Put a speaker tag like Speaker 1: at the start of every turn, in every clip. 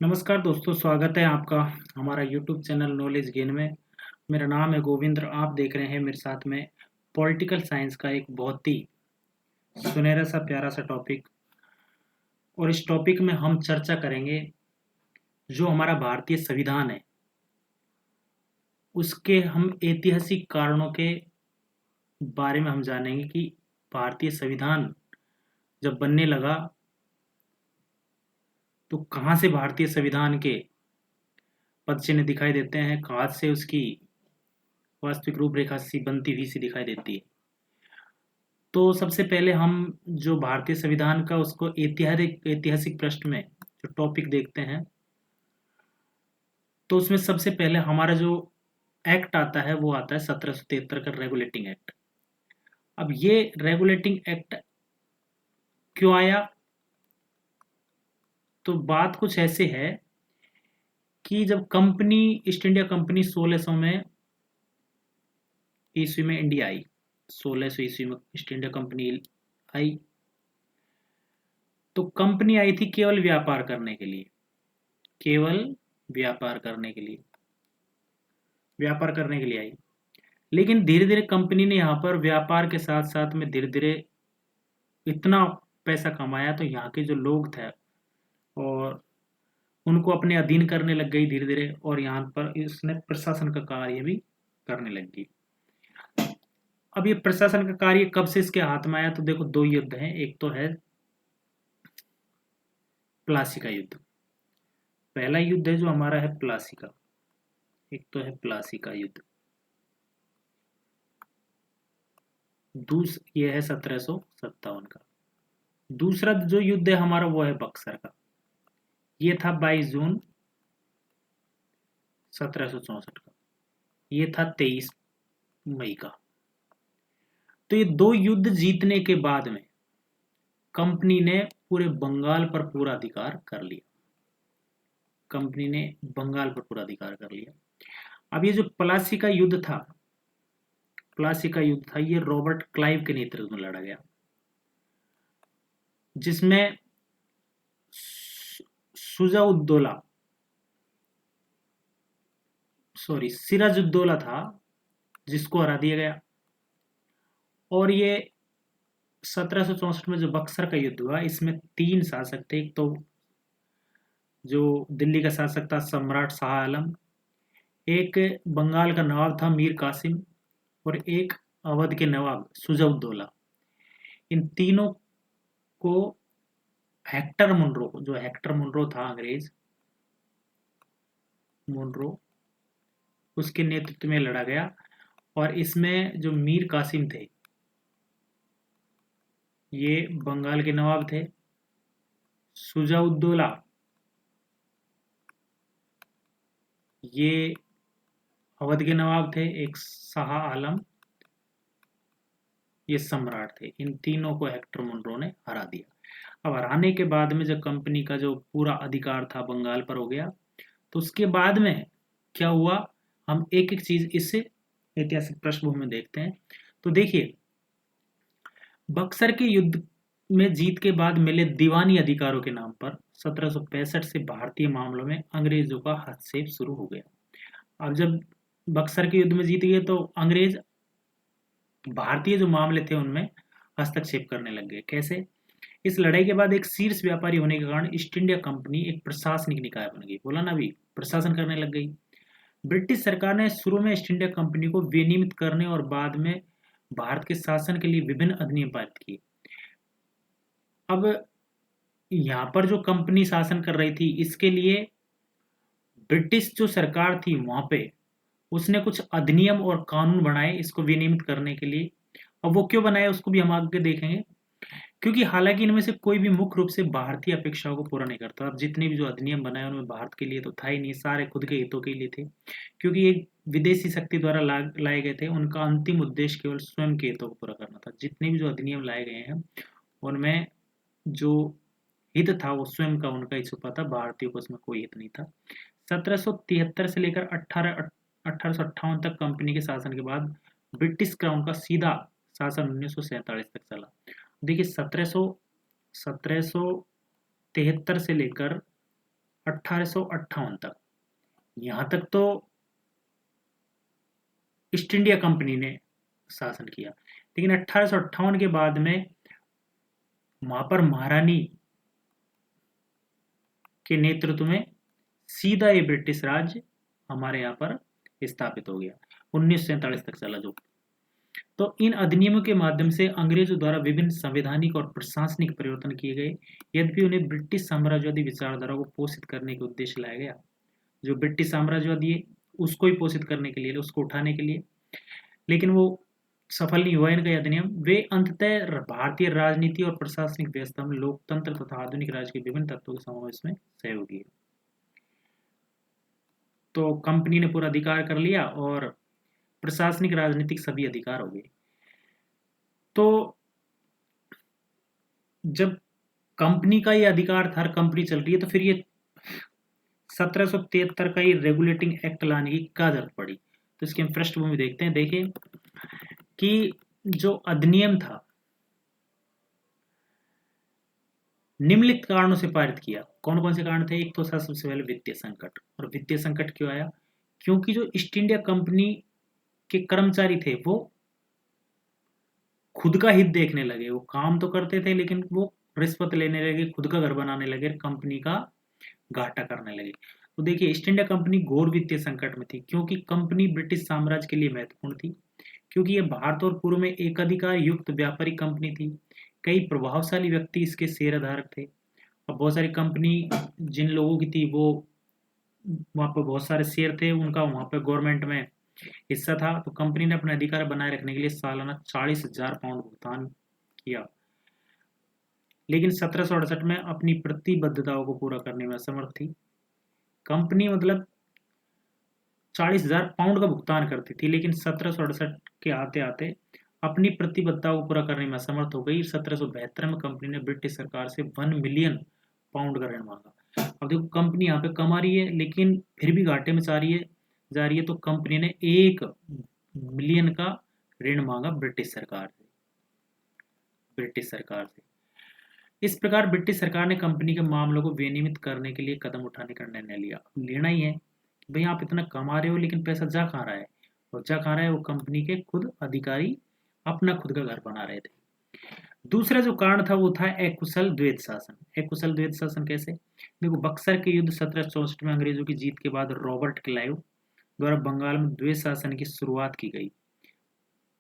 Speaker 1: नमस्कार दोस्तों, स्वागत है आपका हमारा यूट्यूब चैनल नॉलेज गेन में। मेरा नाम है गोविंद्र। आप देख रहे हैं मेरे साथ में पॉलिटिकल साइंस का एक बहुत ही सुनहरा सा प्यारा सा टॉपिक। और इस टॉपिक में हम चर्चा करेंगे जो हमारा भारतीय संविधान है उसके हम ऐतिहासिक कारणों के बारे में हम जानेंगे कि भारतीय संविधान जब बनने लगा तो कहाँ से भारतीय संविधान के पद चिन्ह दिखाई देते हैं, कहाँ से उसकी वास्तविक रूपरेखा सी बनती हुई सी दिखाई देती है। तो सबसे पहले हम जो भारतीय संविधान का उसको ऐतिहासिक ऐतिहासिक पृष्ठ में जो टॉपिक देखते हैं, तो उसमें सबसे पहले हमारा जो एक्ट आता है वो आता है 1773 का रेगुलेटिंग एक्ट। अब ये रेगुलेटिंग एक्ट क्यों आया? तो बात कुछ ऐसे है कि जब कंपनी ईस्ट इंडिया कंपनी 1600 में ईस्वी में इंडिया आई, 1600 ईस्वी में ईस्ट इंडिया कंपनी आई, तो कंपनी आई थी केवल व्यापार करने के लिए, केवल व्यापार करने के लिए, व्यापार करने के लिए आई। लेकिन धीरे धीरे कंपनी ने यहाँ पर व्यापार के साथ साथ में धीरे धीरे इतना पैसा कमाया तो यहाँ के जो लोग थे और उनको अपने अधीन करने लग गई धीरे धीरे, और यहाँ पर इसने प्रशासन का कार्य भी करने लग गई। अब ये प्रशासन का कार्य कब से इसके हाथ में आया? तो देखो, दो युद्ध हैं। एक तो है प्लासी का युद्ध, पहला युद्ध है जो हमारा है प्लासी का, एक तो है प्लासी का युद्ध। ये है 1757 का। दूसरा जो युद्ध है हमारा वो है बक्सर का, ये था 22 जून 1764 का, ये था 23 मई का। तो ये दो युद्ध जीतने के बाद में कंपनी ने पूरे बंगाल पर पूरा अधिकार कर लिया, कंपनी ने बंगाल पर पूरा अधिकार कर लिया। अब ये जो प्लासी का युद्ध था, प्लासी का युद्ध था, ये रॉबर्ट क्लाइव के नेतृत्व में लड़ा गया, जिसमें सुजाउद्दौला सिराजुद्दौला था जिसको हरा दिया गया। और ये 1764 में जो बक्सर का युद्ध हुआ, इसमें तीन शासक थे। एक तो जो दिल्ली का शासक था सम्राट शाह आलम, एक बंगाल का नवाब था मीर कासिम, और एक अवध के नवाब सुजाउद्दौला। इन तीनों को हेक्टर मुनरो, जो हेक्टर मुनरो था अंग्रेज मुनरो, उसके नेतृत्व में लड़ा गया। और इसमें जो मीर कासिम थे ये बंगाल के नवाब थे, सुजाउद्दौला ये अवध के नवाब थे, एक शाह आलम ये सम्राट थे। इन तीनों को हेक्टर मुनरो ने हरा दिया। अब हराने के बाद में जब कंपनी का जो पूरा अधिकार था बंगाल पर हो गया, तो उसके बाद में क्या हुआ, हम एक एक चीज इस ऐतिहासिक पृष्ठभूमि में देखते हैं। तो देखिए, बक्सर के युद्ध में जीत के बाद मिले दीवानी अधिकारों के नाम पर 1765 से भारतीय मामलों में अंग्रेजों का हस्तक्षेप शुरू हो गया। अब जब बक्सर के युद्ध में जीत गए तो अंग्रेज भारतीय जो मामले थे उनमें हस्तक्षेप करने लग गए। कैसे? इस लड़ाई के बाद एक शीर्ष व्यापारी होने के कारण ईस्ट इंडिया कंपनी एक प्रशासनिक निकाय बन गई। बोला ना, अभी प्रशासन करने लग गई। ब्रिटिश सरकार ने शुरू में ईस्ट इंडिया कंपनी को विनियमित करने और बाद में भारत के शासन के लिए विभिन्न अधिनियम पारित किए। अब यहाँ पर जो कंपनी शासन कर रही थी, इसके लिए ब्रिटिश जो सरकार थी वहां पे उसने कुछ अधिनियम और कानून बनाए इसको विनियमित करने के लिए। अब वो क्यों बनाए उसको भी हम आगे देखेंगे, क्योंकि हालांकि इनमें से कोई भी मुख्य रूप से भारतीय अपेक्षाओं को पूरा नहीं करता। अब जितने भी जो अधिनियम बनाए उनमें भारत के लिए तो था ही नहीं, सारे खुद के हितों के लिए थे, क्योंकि एक विदेशी शक्ति द्वारा लाए गए थे। उनका अंतिम उद्देश्य केवल स्वयं के हितों को पूरा करना था। जितने भी जो अधिनियम लाए गए हैं उनमें जो हित था वो स्वयं का उनका ही छुपा था, भारतीयों को उसमें कोई हित नहीं था। 1773 से लेकर 1858 तक कंपनी के शासन के बाद ब्रिटिश क्राउन का सीधा शासन 1947 तक चला। देखिए, 1773 से लेकर 1858 तक। यहाँ तक तो ईस्ट इंडिया कंपनी ने शासन किया, लेकिन 1858 के बाद में वहां पर महारानी के नेतृत्व में सीधा ये ब्रिटिश राज हमारे यहाँ पर स्थापित हो गया। 1947 तक चला जो। तो इन अधिनियमों के माध्यम से अंग्रेजों द्वारा विभिन्न संवैधानिक और प्रशासनिक परिवर्तन किए गए, यद्यपि उन्हें ब्रिटिश साम्राज्यवादी विचारधारा को पोषित करने के उद्देश्य लाया गया। जो ब्रिटिश साम्राज्यवादी है उसको ही पोषित करने के लिए, उसको उठाने के लिए, लेकिन वो सफल नहीं हुआ इनका अधिनियम। वे अंततः भारतीय राजनीति और प्रशासनिक व्यवस्था में लोकतंत्र तथा आधुनिक राज्य के विभिन्न तत्वों के समावेश में सहयोगी है। तो कंपनी ने पूरा अधिकार कर लिया और प्रशासनिक राजनीतिक सभी अधिकार हो गए। तो जब कंपनी का ये अधिकार था, कंपनी चल रही है, तो फिर ये 1773 का ये रेगुलेटिंग एक्ट लाने की क्या जरूरत पड़ी। तो इसकी हम पृष्ठभूमि देखते हैं। देखिए कि जो अधिनियम था निम्नलिखित कारणों से पारित किया। कौन कौन से कारण थे? एक तो था सबसे पहले वित्तीय संकट। और वित्तीय संकट क्यों आया? क्योंकि जो ईस्ट इंडिया कंपनी के कर्मचारी थे वो खुद का हित देखने लगे। वो काम तो करते थे लेकिन वो रिश्वत लेने लगे, खुद का घर बनाने लगे, कंपनी का घाटा करने लगे। तो देखिए ईस्ट इंडिया कंपनी घोर वित्तीय संकट में थी, क्योंकि कंपनी ब्रिटिश साम्राज्य के लिए महत्वपूर्ण थी, क्योंकि ये भारत और पूर्व में एकाधिकार युक्त व्यापारिक कंपनी थी। कई प्रभावशाली व्यक्ति इसके शेयर धारक थे और बहुत सारी कंपनी जिन लोगों की थी वो वहाँ पर बहुत सारे शेयर थे, उनका वहाँ पर गवर्नमेंट में हिस्सा था। तो कंपनी ने अपने अधिकार बनाए रखने के लिए सालाना 40,000 पाउंड भुगतान किया, लेकिन 1768 में अपनी प्रतिबद्धताओं को पूरा करने में असमर्थ थी। कंपनी मतलब 40,000 पाउंड का भुगतान करती थी, लेकिन 1768 के आते आते अपनी प्रतिबद्धताओं को पूरा करने में असमर्थ हो गई। 1772 में कंपनी ने ब्रिटिश सरकार से 1 मिलियन पाउंड का ऋण मांगा। अब देखो कंपनी यहाँ पे कमा रही है लेकिन फिर भी घाटे में जा रही है। तो कंपनी ने 1 मिलियन का ऋण मांगा ब्रिटिश सरकार से। इस प्रकार ब्रिटिश सरकार ने कंपनी के मामलों को विनियमित करने के लिए कदम उठाने का निर्णय लिया। लेना ही है कि भाई आप इतना कमा रहे हो लेकिन पैसा जा कहाँ रहा है, और जा कहाँ रहा है वो कंपनी के खुद अधिकारी अपना खुद का घर बना रहे थे। दूसरा जो कारण था वो था अकुशल द्वैत शासन। अकुशल द्वैत शासन कैसे? देखो बक्सर के युद्ध 1764 में अंग्रेजों की जीत के बाद रॉबर्ट क्लाइव द्वारा बंगाल में द्वैत शासन की शुरुआत की गई।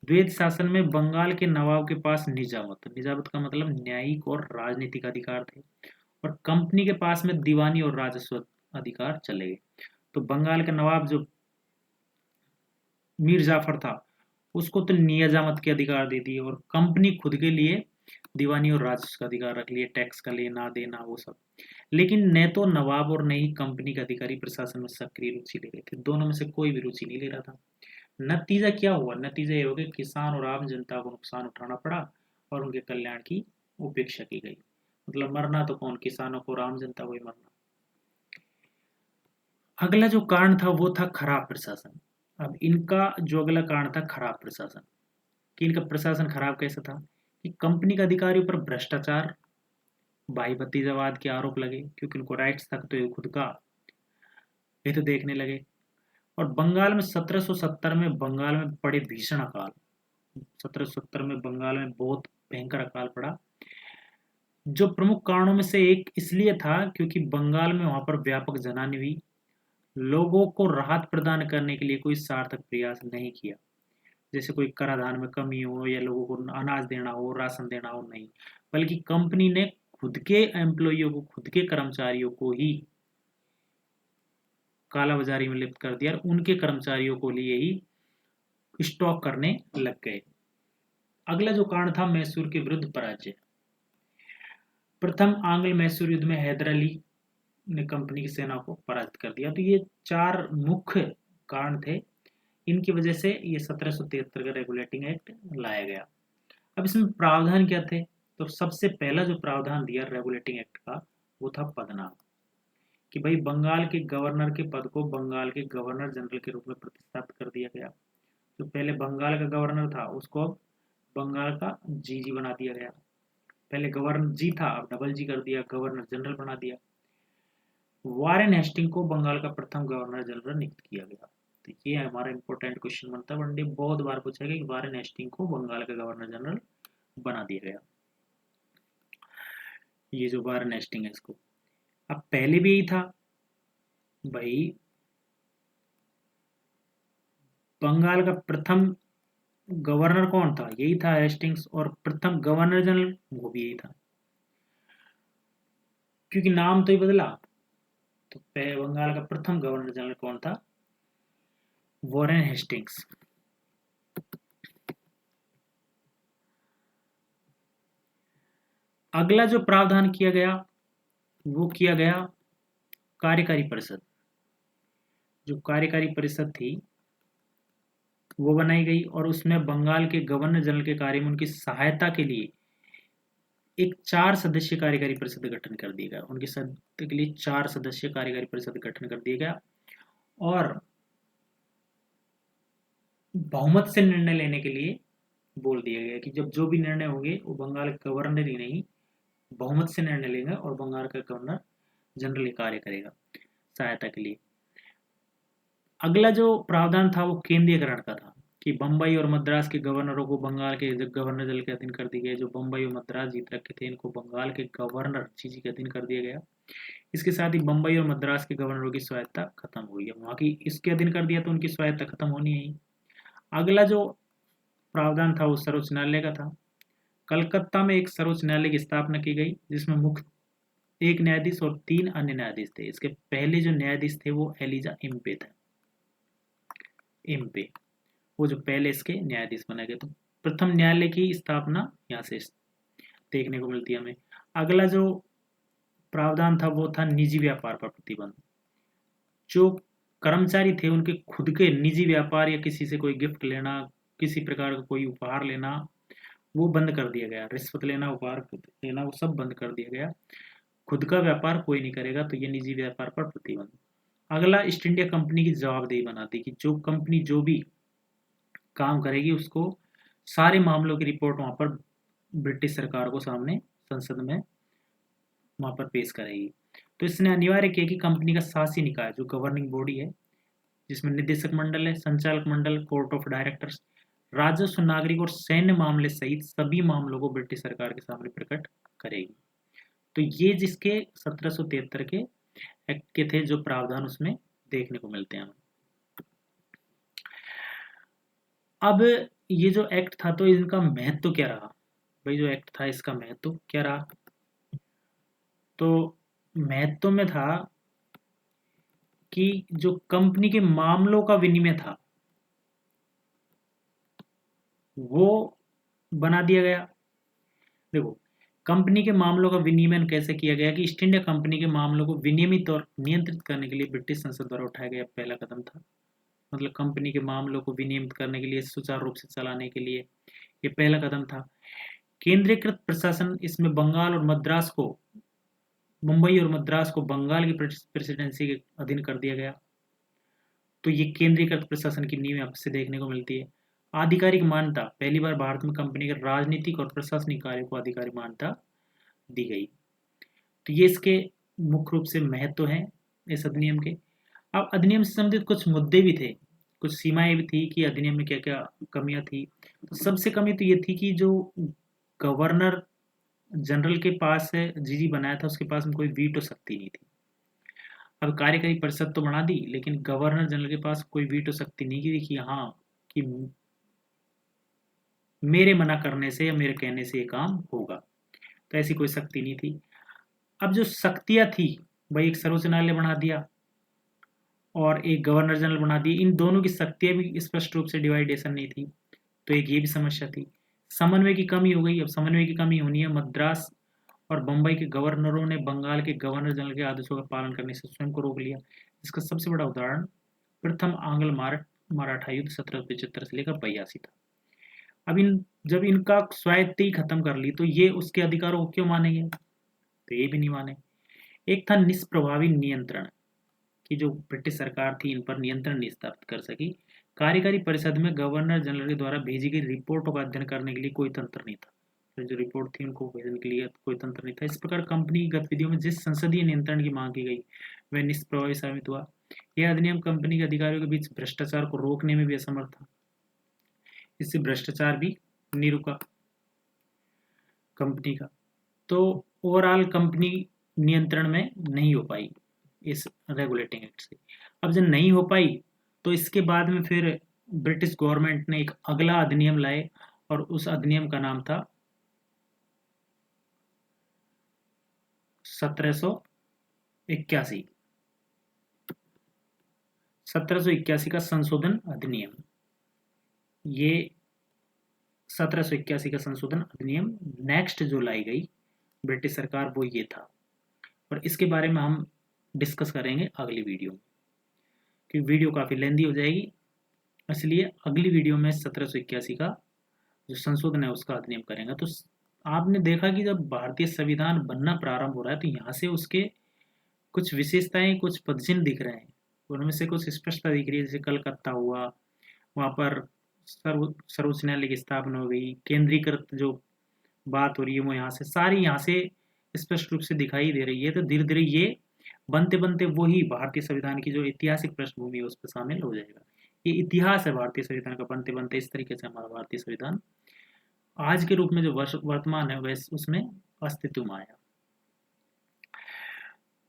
Speaker 1: द्वैत शासन में बंगाल के नवाब के पास निजामत का मतलब न्यायिक और राजनीतिक अधिकार थे, और कंपनी के पास में दीवानी और राजस्व अधिकार चले गए। तो बंगाल का नवाब जो मीर जाफर था उसको तो निजामत के अधिकार दे दिए, और कंपनी खुद के लिए दीवानी और राजस्व का अधिकार रख लिए, टैक्स का लेना देना वो सब। लेकिन न तो नवाब और न ही कंपनी के अधिकारी प्रशासन में सक्रिय रुचि ले रहे थे। दोनों में से कोई भी रुचि नहीं ले रहा था। नतीजा क्या हुआ? नतीजा ये हो गया किसान और आम जनता को नुकसान उठाना पड़ा और उनके कल्याण की उपेक्षा की गई। मतलब मरना तो कौन? किसानों को और आम जनता को ही मरना। अगला जो कारण था वो था खराब प्रशासन। अब इनका जो अगला कारण था खराब प्रशासन, कि इनका प्रशासन खराब कैसा था कि कंपनी के अधिकारियों पर भ्रष्टाचार, भाई भतीजावाद के आरोप लगे, क्योंकि उनको राइट्स तक तो खुद का हित देखने लगे। और बंगाल में 1770 में बंगाल में पड़े भीषण अकाल। 1770 में बंगाल में बहुत भयंकर अकाल पड़ा, जो प्रमुख कारणों में से एक इसलिए था क्योंकि बंगाल में वहां पर व्यापक जनानी हुई। लोगों को राहत प्रदान करने के लिए कोई सार्थक प्रयास नहीं किया, जैसे कोई कराधान में कमी हो या लोगों को अनाज देना हो, राशन देना हो, नहीं, बल्कि कंपनी ने खुद के एम्प्लॉइयों को, खुद के कर्मचारियों को ही कालाबाजारी में लिप्त कर दिया और उनके कर्मचारियों को लिए ही स्टॉक करने लग गए। अगला जो कारण था मैसूर के विरुद्ध पराजय। प्रथम आंग्ल मैसूर युद्ध में हैदर अली ने कंपनी की सेना को पराजित कर दिया। तो ये 4 मुख्य कारण थे, इनकी वजह से ये 1773 का रेगुलेटिंग एक्ट लाया गया। अब इसमें प्रावधान क्या थे? तो सबसे पहला जो प्रावधान दिया रेगुलेटिंग एक्ट का वो था पदनाम, कि भाई बंगाल के गवर्नर के पद को बंगाल के गवर्नर जनरल के रूप में प्रतिस्थापित कर दिया गया। जो पहले बंगाल का गवर्नर था उसको अब बंगाल का जी बना दिया गया। पहले गवर्नर जी था, अब डबल जी कर दिया, गवर्नर जनरल बना दिया। वारेन हेस्टिंग को बंगाल का प्रथम गवर्नर जनरल नियुक्त किया गया। तो ये हमारा इंपॉर्टेंट क्वेश्चन बनता है, वनडे बहुत बार पूछा गया कि वारेन हेस्टिंग को बंगाल का गवर्नर जनरल बना दिया गया। ये जो वारेन हेस्टिंग है इसको, अब पहले भी यही था भाई, बंगाल का प्रथम गवर्नर कौन था, यही था हेस्टिंग्स, और प्रथम गवर्नर जनरल वो भी यही था, क्योंकि नाम तो ही बदला। तो बंगाल का प्रथम गवर्नर जनरल कौन था, वॉरेन हेस्टिंग्स। अगला जो प्रावधान किया गया वो किया गया कार्यकारी परिषद। जो कार्यकारी परिषद थी वो बनाई गई, और उसमें बंगाल के गवर्नर जनरल के कार्य में उनकी सहायता के लिए एक 4 सदस्यीय कार्यकारी परिषद गठन कर दिया गया। उनकी सहायता के लिए 4 सदस्यीय कार्यकारी परिषद गठन कर दिया गया, और बहुमत से निर्णय लेने के लिए बोल दिया गया कि जब जो भी निर्णय होंगे वो बंगाल के गवर्नर ही नहीं बहुमत से निर्णय लेंगे, और बंगाल का गवर्नर जनरल कार्य करेगा सहायता के लिए। अगला जो प्रावधान था वो केंद्रीयकरण का था, कि बम्बई और मद्रास के गवर्नरों को बंगाल के गवर्नर जनरल के अधीन कर दिया गया। जो बम्बई और मद्रास जीत रखे थे इनको बंगाल के गवर्नर जी के अधीन कर दिया गया। इसके साथ ही बम्बई और मद्रास के गवर्नरों की स्वायत्ता खत्म हुई है, वहाँ की इसके अधीन कर दिया तो उनकी स्वायत्ता खत्म होनी है ही। अगला जो प्रावधान था वो सर्वोच्च न्यायालय का था। कलकत्ता में एक सर्वोच्च न्यायालय की स्थापना की गई, जिसमें मुख्य एक न्यायाधीश और 3 अन्य न्यायाधीश थे। इसके पहले जो न्यायाधीश थे वो एलिजा इम्पे थे। इम्पे वो जो पहले इसके न्यायाधीश बनाए गए। तो प्रथम न्यायालय की स्थापना यहाँ से देखने को मिलती है हमें। अगला जो प्रावधान था वो था निजी व्यापार पर प्रतिबंध। जो कर्मचारी थे उनके खुद के निजी व्यापार या किसी से कोई गिफ्ट लेना, किसी प्रकार का कोई उपहार लेना, वो बंद कर दिया गया। रिश्वत लेना, उपहार लेना, वो सब बंद कर दिया गया। खुद का व्यापार कोई नहीं करेगा, तो ये निजी व्यापार पर प्रतिबंध। अगला ईस्ट इंडिया कंपनी की जवाबदेही बनाती कि जो कंपनी जो भी काम करेगी उसको सारे मामलों की रिपोर्ट वहां पर ब्रिटिश सरकार को सामने संसद में वहां पर पेश करेगी। तो इसने अनिवार्य किया कि कंपनी का शासी निकाय जो गवर्निंग बॉडी है, जिसमें निदेशक मंडल है, संचालक मंडल, कोर्ट ऑफ डायरेक्टर्स, राजस्व, नागरिक और सैन्य मामले सहित सभी मामलों को ब्रिटिश सरकार के सामने प्रकट करेगी। तो ये जिसके 1773 के एक्ट के थे जो प्रावधान उसमें देखने को मिलते हैं। अब ये जो एक्ट था तो इनका महत्व क्या रहा, भाई जो एक्ट था इसका महत्व क्या रहा, तो महत्व में था कि जो कंपनी के मामलों का विनिमय था वो बना दिया गया। देखो, कंपनी के मामलों का विनियमन कैसे किया गया कि ईस्ट इंडिया कंपनी के मामलों को विनियमित और नियंत्रित करने के लिए ब्रिटिश संसद द्वारा उठाया गया पहला कदम था। मतलब कंपनी के मामलों को विनियमित करने के लिए, सुचारू रूप से चलाने के लिए ये पहला कदम था। केंद्रीकृत प्रशासन, इसमें बंगाल और मद्रास को, मुंबई और मद्रास को बंगाल की प्रेसिडेंसी के अधीन कर दिया गया। तो ये केंद्रीकृत प्रशासन की नींव आपसे देखने को मिलती है। आधिकारिक मान्यता, पहली बार भारत में कंपनी के राजनीतिक और प्रशासनिक कार्यों को आधिकारिक मान्यता दी गई। तो ये इसके मुख्य रूप से महत्व हैं इस अधिनियम के। अब अधिनियम से संबंधित कुछ मुद्दे भी थे, कुछ सीमाएं भी थी कि अधिनियम में क्या क्या कमियां थी। तो सबसे कमी तो ये थी कि जो गवर्नर जनरल के पास जी बनाया था उसके पास में कोई वीटो शक्ति नहीं थी। अब कार्यकारी परिषद तो बना दी, लेकिन गवर्नर जनरल के पास कोई वीटो शक्ति नहीं थी कि हाँ कि मेरे मना करने से या मेरे कहने से ये काम होगा, तो ऐसी कोई शक्ति नहीं थी। अब जो शक्तियां थी, भाई एक सर्वोच्च न्यायालय बना दिया और एक गवर्नर जनरल बना दिए, इन दोनों की शक्तियां भी स्पष्ट रूप से डिवाइडेशन नहीं थी, तो एक ये भी समस्या थी। समन्वय की कमी हो गई। अब समन्वय की कमी होनी है, मद्रास और बम्बई के गवर्नरों ने बंगाल के गवर्नर जनरल के आदेशों का पालन करने से स्वयं को रोक लिया। इसका सबसे बड़ा उदाहरण प्रथम आंग्ल मराठा युद्ध 1775 से लेकर 82 था। अब जब इनका स्वायत्त ही खत्म कर ली तो ये उसके अधिकारों को क्यों मानेंगे, तो ये भी नहीं माने। एक था निष्प्रभावी नियंत्रण, कि जो ब्रिटिश सरकार थी इन पर नियंत्रण नहीं स्थापित कर सकी। कार्यकारी परिषद में गवर्नर जनरल के द्वारा भेजी गई रिपोर्टों का अध्ययन करने के लिए कोई तंत्र नहीं था। तो जो रिपोर्ट थी उनको भेजने के लिए कोई तंत्र नहीं था। इस प्रकार कंपनी की गतिविधियों में जिस संसदीय नियंत्रण की मांग की गई वह निष्प्रभावी साबित हुआ। यह अधिनियम कंपनी के अधिकारियों के बीच भ्रष्टाचार को रोकने में भी असमर्थ था। इससे भ्रष्टाचार भी नहीं रुका कंपनी का। तो ओवरऑल कंपनी नियंत्रण में नहीं हो पाई इस रेगुलेटिंग एक्ट से। अब जब नहीं हो पाई तो इसके बाद में फिर ब्रिटिश गवर्नमेंट ने एक अगला अधिनियम लाए और उस अधिनियम का नाम था 1781। 1781 का संशोधन अधिनियम। ये 1781 का संशोधन अधिनियम नेक्स्ट जो लाई गई ब्रिटिश सरकार वो ये था, और इसके बारे में हम डिस्कस करेंगे अगली वीडियो में, क्योंकि वीडियो काफ़ी लेंदी हो जाएगी, इसलिए अगली वीडियो में 1781 का जो संशोधन है उसका अधिनियम करेंगे। तो आपने देखा कि जब भारतीय संविधान बनना प्रारंभ हो रहा है तो यहाँ से उसके कुछ विशेषताएं, कुछ पदचिन्ह दिख रहे हैं, उनमें से कुछ स्पष्टता दिख रही है। जैसे कलकत्ता हुआ, वहाँ पर सर्वोच्च न्यायालय की स्थापना हो गई, केंद्रीकृत जो बात हो रही है वो यहाँ से सारी यहाँ से स्पष्ट रूप से दिखाई दे रही है। तो धीरे धीरे ये बनते बनते वही भारतीय संविधान की जो ऐतिहासिक पृष्ठभूमि है उस पर शामिल हो जाएगा। ये इतिहास है भारतीय संविधान का, बनते बनते इस तरीके से हमारा भारतीय संविधान आज के रूप में जो वर्तमान है वह उसमें अस्तित्व में आया।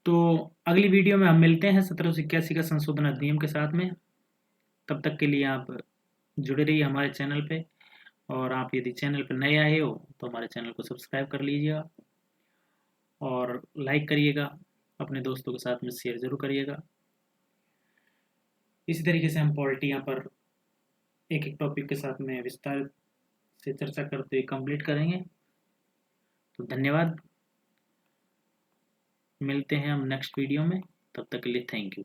Speaker 1: तो अगली वीडियो में हम मिलते हैं 1781 का संशोधन अधिनियम के साथ में। तब तक के लिए आप जुड़े रहिए हमारे चैनल पे, और आप यदि चैनल पर नए आए हो तो हमारे चैनल को सब्सक्राइब कर लीजिएगा और लाइक करिएगा, अपने दोस्तों के साथ में शेयर जरूर करिएगा। इसी तरीके से हम पॉलिटी यहाँ पर एक एक टॉपिक के साथ में विस्तार से चर्चा करते हुए कंप्लीट करेंगे। तो धन्यवाद, मिलते हैं हम नेक्स्ट वीडियो में, तब तक के लिए थैंक यू।